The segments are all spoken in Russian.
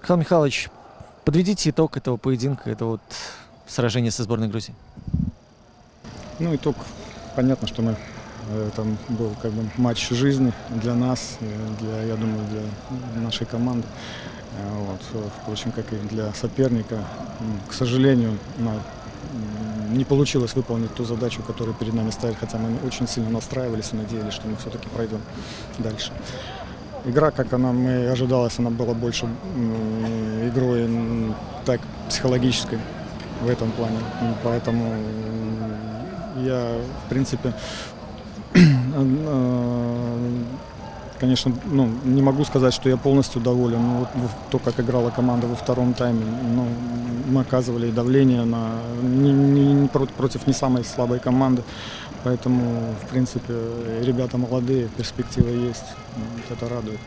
Михаил Михайлович, подведите итог этого поединка, это вот сражение со сборной Грузии. Ну, итог, понятно, что там был как бы матч жизни для нас, я думаю, для нашей команды. Вот. Впрочем, как и для соперника. К сожалению, не получилось выполнить ту задачу, которую перед нами ставили, хотя мы очень сильно настраивались и надеялись, что мы все-таки пройдем дальше. Игра, как мы ожидалось, она была больше игрой так психологической в этом плане. Поэтому я, в принципе, конечно, не могу сказать, что я полностью доволен. Но вот то, как играла команда во втором тайме, мы оказывали давление против не самой слабой команды. Поэтому, в принципе, ребята молодые, перспектива есть. Вот это радует.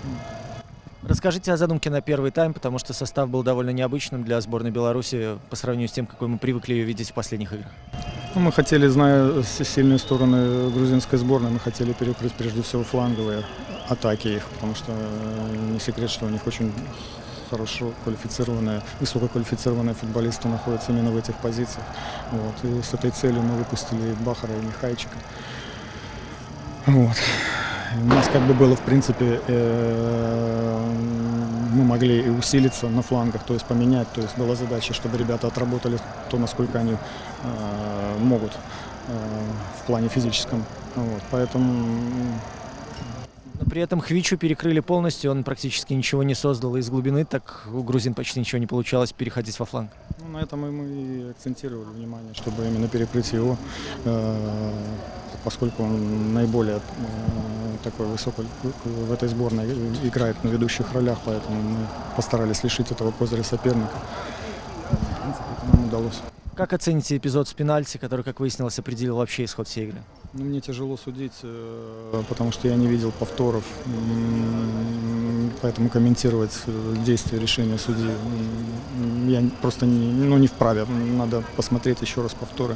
Расскажите о задумке на первый тайм, потому что состав был довольно необычным для сборной Беларуси по сравнению с тем, какой мы привыкли ее видеть в последних играх. Мы хотели, зная сильные стороны грузинской сборной, мы хотели перекрыть прежде всего фланговые атаки их, потому что не секрет, что у них очень хорошо квалифицированные, высококвалифицированные футболисты находятся именно в этих позициях. Вот. И с этой целью мы выпустили Бахара и Михайчика. Вот. У нас как бы было, в принципе, мы могли и усилиться на флангах, то есть поменять, то есть была задача, чтобы ребята отработали то, насколько они могут в плане физическом. Вот. Поэтому... Но при этом Хвичу перекрыли полностью, он практически ничего не создал из глубины, так у грузин почти ничего не получалось переходить во фланг. На этом мы и акцентировали внимание, чтобы именно перекрыть его, поскольку он наиболее такой высокий в этой сборной, играет на ведущих ролях, поэтому мы постарались лишить этого козыря соперника. В принципе, это нам удалось. Как оцените эпизод с пенальти, который, как выяснилось, определил вообще исход всей игры? Мне тяжело судить, потому что я не видел повторов, поэтому комментировать действия, решения судьи я просто не вправе. Надо посмотреть еще раз повторы.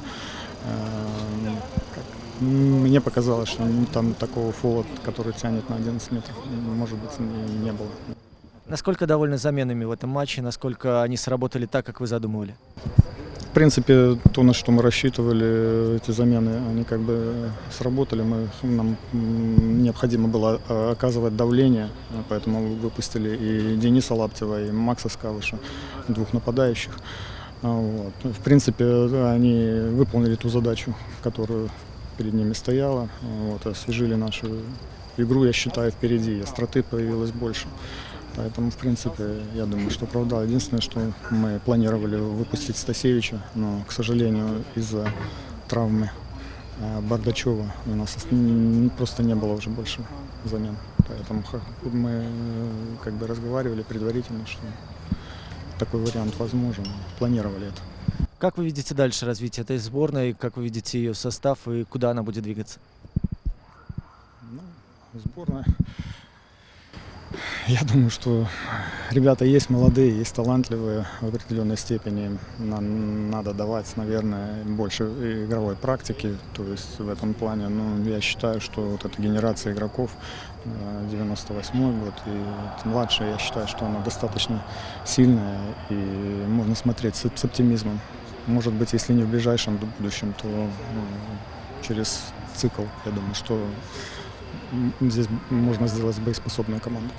Мне показалось, что там такого фола, который тянет на 11 метров, может быть, не было. Насколько довольны заменами в этом матче, насколько они сработали так, как вы задумывали? В принципе, то, на что мы рассчитывали, эти замены, они как бы сработали. Нам необходимо было оказывать давление, поэтому выпустили и Дениса Лаптева, и Макса Скавыша, двух нападающих. Вот. В принципе, они выполнили ту задачу, которую перед ними стояла. Вот. Освежили нашу игру, я считаю, впереди. Остроты появилось больше. Поэтому, в принципе, я думаю, что оправдал. Единственное, что мы планировали выпустить Стасевича, но, к сожалению, из-за травмы Бардачева у нас просто не было уже больше замен. Поэтому мы как бы разговаривали предварительно, что такой вариант возможен, планировали это. Как вы видите дальше развитие этой сборной, как вы видите ее состав и куда она будет двигаться? Сборная... Я думаю, что ребята есть молодые, есть талантливые в определенной степени. Надо давать, наверное, больше игровой практики, то есть в этом плане. Но я считаю, что вот эта генерация игроков, 98-й год и младшая, я считаю, что она достаточно сильная и можно смотреть с оптимизмом. Может быть, если не в ближайшем будущем, то через цикл, я думаю, что здесь можно сделать боеспособную команду.